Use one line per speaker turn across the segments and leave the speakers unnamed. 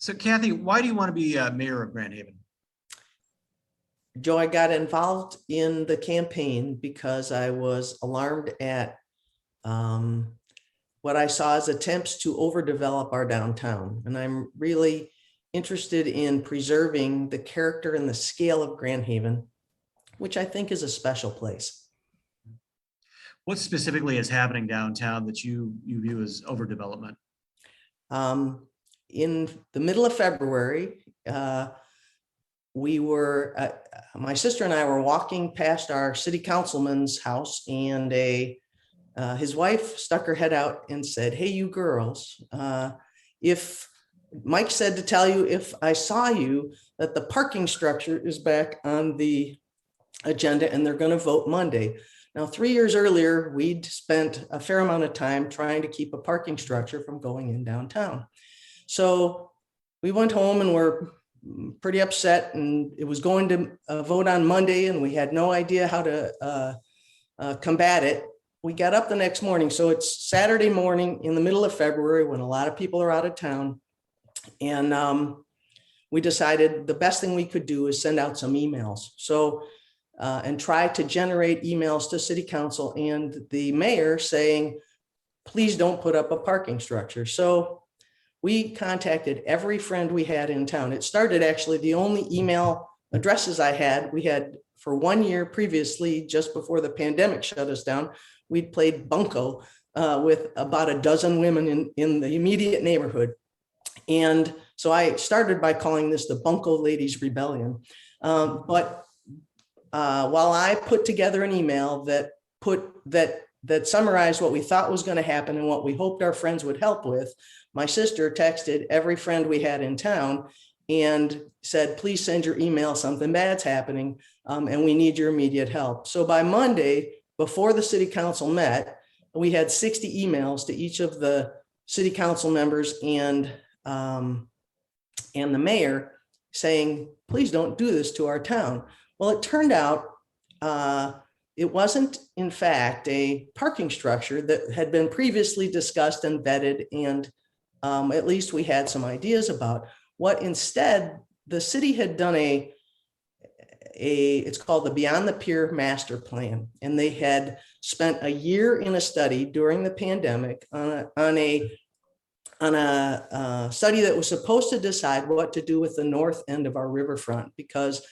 So Kathy, why do you want to be mayor of Grand Haven?
Joe, I got involved in the campaign because I was alarmed at um, what I saw as attempts to overdevelop our downtown. And I'm really interested in preserving the character and the scale of Grand Haven, which I think is a special place.
What specifically is happening downtown that you view as overdevelopment?
Um, in the middle of February, my sister and I were walking past our city councilman's house, and his wife stuck her head out and said, "Hey, you girls, if Mike said to tell you if I saw you that the parking structure is back on the agenda and they're going to vote Monday." Now, 3 years earlier, we'd spent a fair amount of time trying to keep a parking structure from going in downtown. So we went home and were pretty upset, and it was going to vote on Monday, and we had no idea how to combat it. We got up the next morning. So it's Saturday morning in the middle of February when a lot of people are out of town. And we decided the best thing we could do is send out some emails. So and try to generate emails to city council and the mayor saying, please don't put up a parking structure. So we contacted every friend we had in town. It started actually, the only email addresses I had, we had for 1 year previously, just before the pandemic shut us down, we'd played Bunko with about a dozen women in the immediate neighborhood. And so I started by calling this the Bunko Ladies Rebellion. But while I put together an email that summarized what we thought was going to happen and what we hoped our friends would help with, my sister texted every friend we had in town and said, please send your email, something bad's happening, and we need your immediate help. So by Monday, before the city council met, we had 60 emails to each of the city council members and the mayor saying, please don't do this to our town. Well, it turned out it wasn't, in fact, a parking structure that had been previously discussed and vetted, and at least we had some ideas about. What instead, the city had done it's called the Beyond the Pier Master Plan, and they had spent a year in a study during the pandemic on a study that was supposed to decide what to do with the north end of our riverfront, because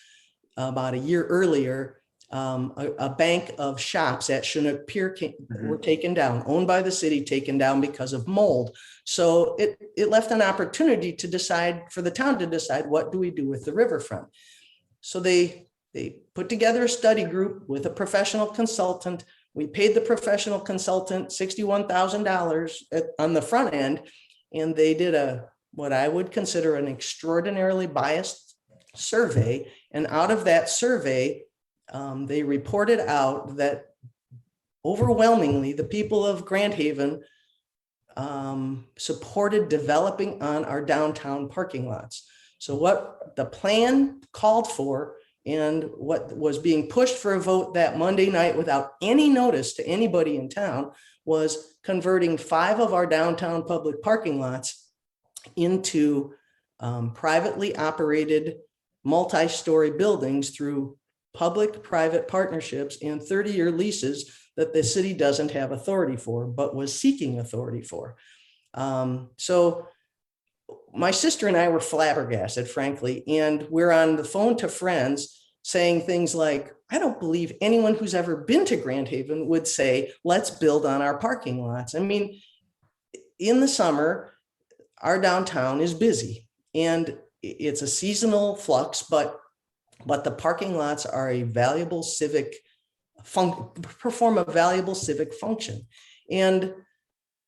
about a year earlier, a bank of shops at Chinook Pier were taken down, owned by the city, taken down because of mold. So it left an opportunity to decide, for the town to decide, what do we do with the riverfront? So they put together a study group with a professional consultant. We paid the professional consultant $61,000 on the front end, and they did what I would consider an extraordinarily biased survey. And out of that survey, they reported out that overwhelmingly the people of Grand Haven supported developing on our downtown parking lots. So what the plan called for and what was being pushed for a vote that Monday night without any notice to anybody in town was converting 5 of our downtown public parking lots into privately operated multi-story buildings through public-private partnerships and 30-year leases that the city doesn't have authority for, but was seeking authority for. So my sister and I were flabbergasted, frankly, and we're on the phone to friends saying things like, I don't believe anyone who's ever been to Grand Haven would say, let's build on our parking lots. I mean, in the summer, our downtown is busy and it's a seasonal flux, but the parking lots are a valuable perform a valuable civic function. And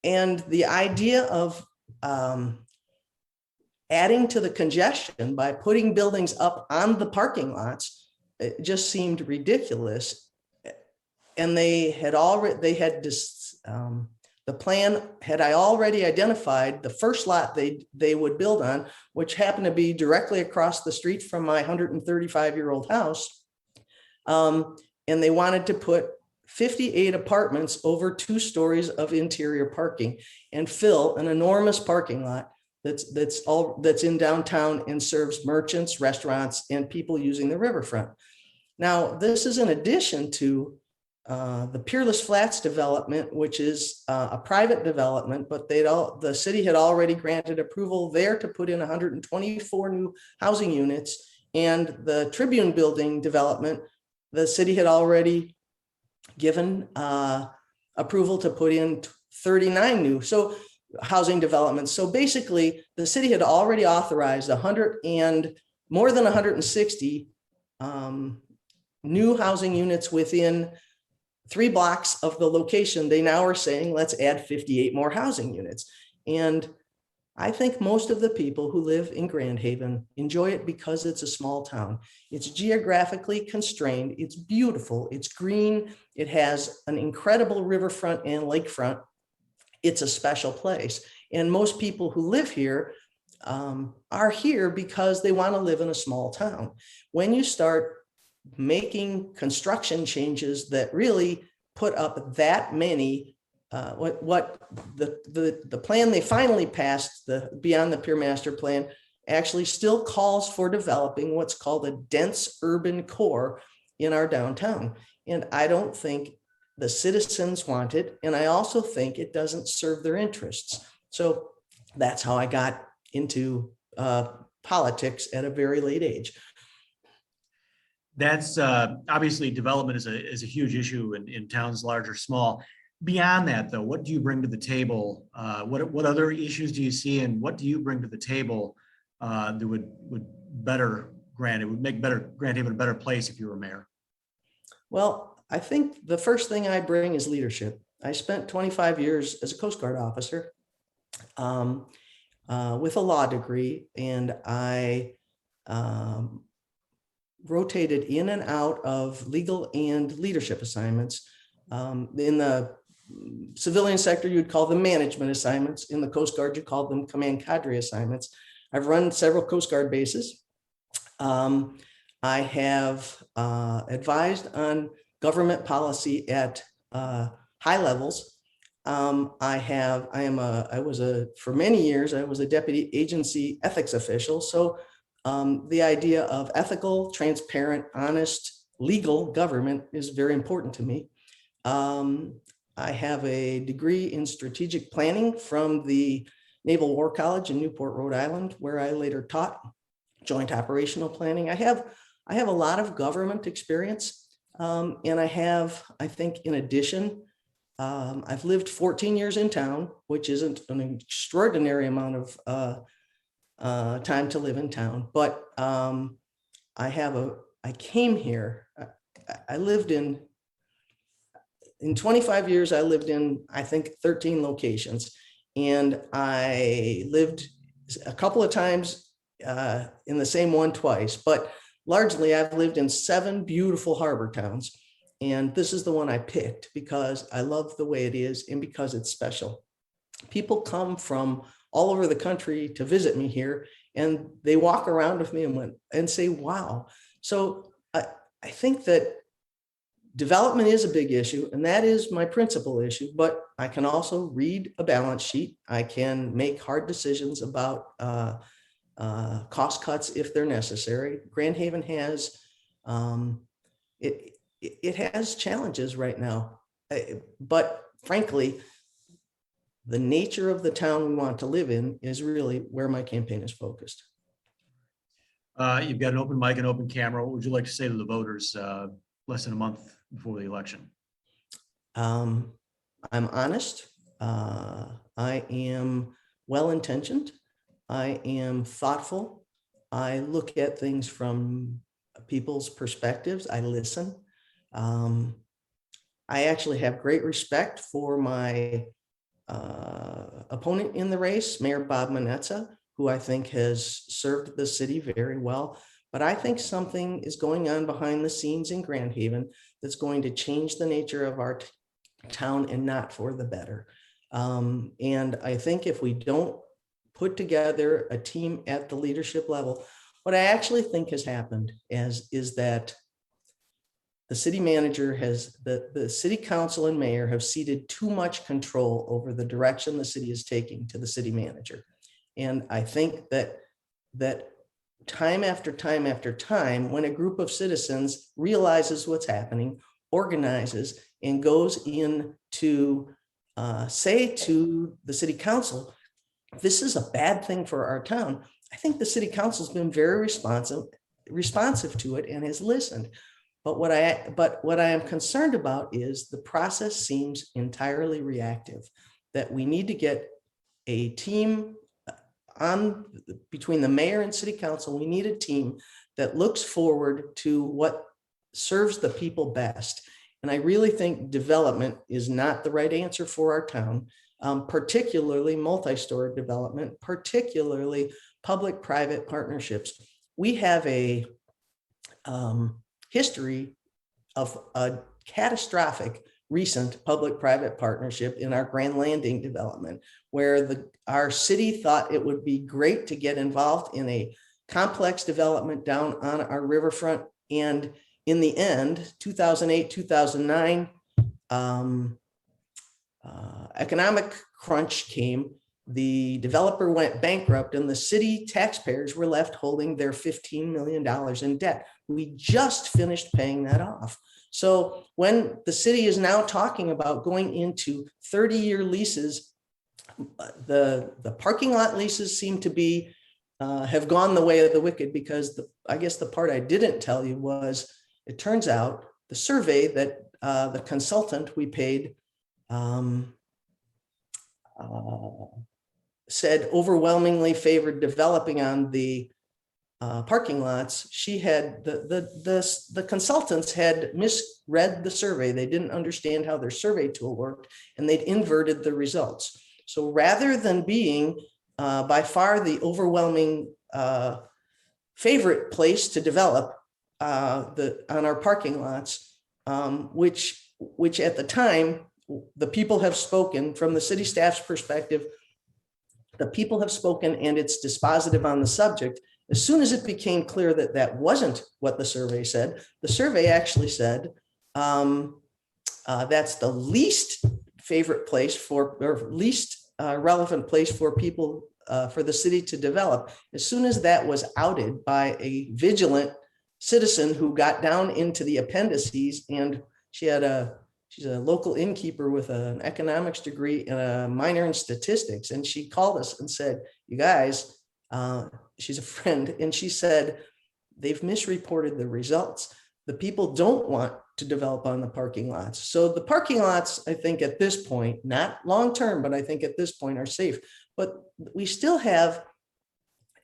the idea of adding to the congestion by putting buildings up on the parking lots, it just seemed ridiculous. And the plan had I already identified the first lot they would build on, which happened to be directly across the street from my 135-year-old house. And they wanted to put 58 apartments over 2 stories of interior parking and fill an enormous parking lot that's in downtown and serves merchants, restaurants, and people using the riverfront. Now, this is in addition to the Peerless Flats development, which is a private development, but the city had already granted approval there to put in 124 new housing units. And the Tribune Building development, the city had already given approval to put in 39 new housing developments. So basically, the city had already authorized more than 160 new housing units within 3 blocks of the location. They now are saying, let's add 58 more housing units. And I think most of the people who live in Grand Haven enjoy it because it's a small town. It's geographically constrained. It's beautiful. It's green. It has an incredible riverfront and lakefront. It's a special place. And most people who live here are here because they want to live in a small town. When you start making construction changes that really put up that many, the plan they finally passed, beyond the Pier Master Plan, actually still calls for developing what's called a dense urban core in our downtown. And I don't think the citizens want it. And I also think it doesn't serve their interests. So that's how I got into politics at a very late age.
That's obviously development is a huge issue in towns large or small. Beyond that, though, what do you bring to the table? What other issues do you see, and what do you bring to the table that would make Grand Haven a better place if you were mayor?
Well, I think the first thing I bring is leadership. I spent 25 years as a Coast Guard officer with a law degree, and I rotated in and out of legal and leadership assignments. In the civilian sector, you'd call them management assignments. In the Coast Guard, you call them command cadre assignments. I've run several Coast Guard bases. I have advised on government policy at high levels. For many years, I was a deputy agency ethics official. So the idea of ethical, transparent, honest, legal government is very important to me. I have a degree in strategic planning from the Naval War College in Newport, Rhode Island, where I later taught joint operational planning. I have a lot of government experience. And I think in addition, I've lived 14 years in town, which isn't an extraordinary amount of time to live in town, but I came here, I lived in 25 years, I lived in, I think, 13 locations. And I lived a couple of times in the same one twice, but largely I've lived in 7 beautiful harbor towns. And this is the one I picked because I love the way it is and because it's special. People come from all over the country to visit me here, and they walk around with me and say, wow. So I think that development is a big issue, and that is my principal issue, but I can also read a balance sheet. I can make hard decisions about cost cuts if they're necessary. Grand Haven has, it has challenges right now, but frankly, the nature of the town we want to live in is really where my campaign is focused.
You've got an open mic and open camera. What would you like to say to the voters less than a month before the election?
I'm honest. I am well-intentioned. I am thoughtful. I look at things from people's perspectives. I listen. I actually have great respect for my opponent in the race, Mayor Bob Manetza, who I think has served the city very well. But I think something is going on behind the scenes in Grand Haven that's going to change the nature of our town and not for the better. And I think if we don't put together a team at the leadership level, what I actually think has happened is that the city manager the city council and mayor have ceded too much control over the direction the city is taking to the city manager. And I think that time after time after time, when a group of citizens realizes what's happening, organizes, and goes in to say to the city council, this is a bad thing for our town. I think the city council's been very responsive to it and has listened. But what I am concerned about is the process seems entirely reactive, that we need to get a team on between the mayor and city council. We need a team that looks forward to what serves the people best. And I really think development is not the right answer for our town, particularly multi-story development, particularly public-private partnerships. We have a history of a catastrophic recent public-private partnership in our Grand Landing development, where our city thought it would be great to get involved in a complex development down on our riverfront. And in the end, 2008, 2009, economic crunch came. The developer went bankrupt and the city taxpayers were left holding their $15 million in debt. We just finished paying that off. So when the city is now talking about going into 30-year leases, the parking lot leases seem to be have gone the way of the wicked, because I guess the part I didn't tell you was, it turns out the survey that the consultant we paid said overwhelmingly favored developing on the parking lots. She had the consultants had misread the survey. They didn't understand how their survey tool worked, and they'd inverted the results. So rather than being by far the overwhelming favorite place to develop on our parking lots, which at the time the people have spoken from the city staff's perspective. The people have spoken, and it's dispositive on the subject. As soon as it became clear that that wasn't what the survey said, the survey actually said that's the least favorite place for, or least relevant place for people, for the city to develop. As soon as that was outed by a vigilant citizen who got down into the appendices, and she's a local innkeeper with an economics degree and a minor in statistics. And she called us and said, you guys, she's a friend, and she said, they've misreported the results. The people don't want to develop on the parking lots. So the parking lots, I think at this point, not long-term, but I think at this point are safe. But we still have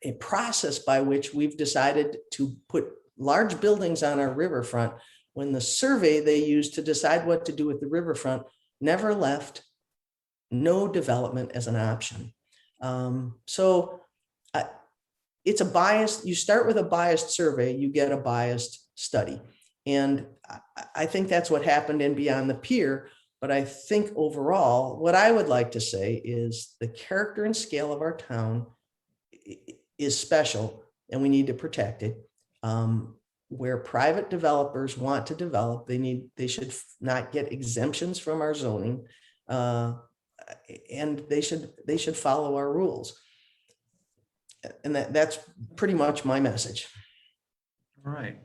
a process by which we've decided to put large buildings on our riverfront, when the survey they used to decide what to do with the riverfront never left no development as an option. So it's a biased, you start with a biased survey, you get a biased study. And I think that's what happened in Beyond the Pier. But I think overall, what I would like to say is the character and scale of our town is special, and we need to protect it. Where private developers want to develop, they should not get exemptions from our zoning, and they should follow our rules. And that's pretty much my message.
All right.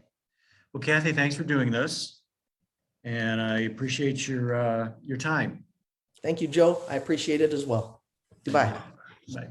Well, Kathy, thanks for doing this, and I appreciate your time.
Thank you, Joe. I appreciate it as well. Goodbye.
Bye.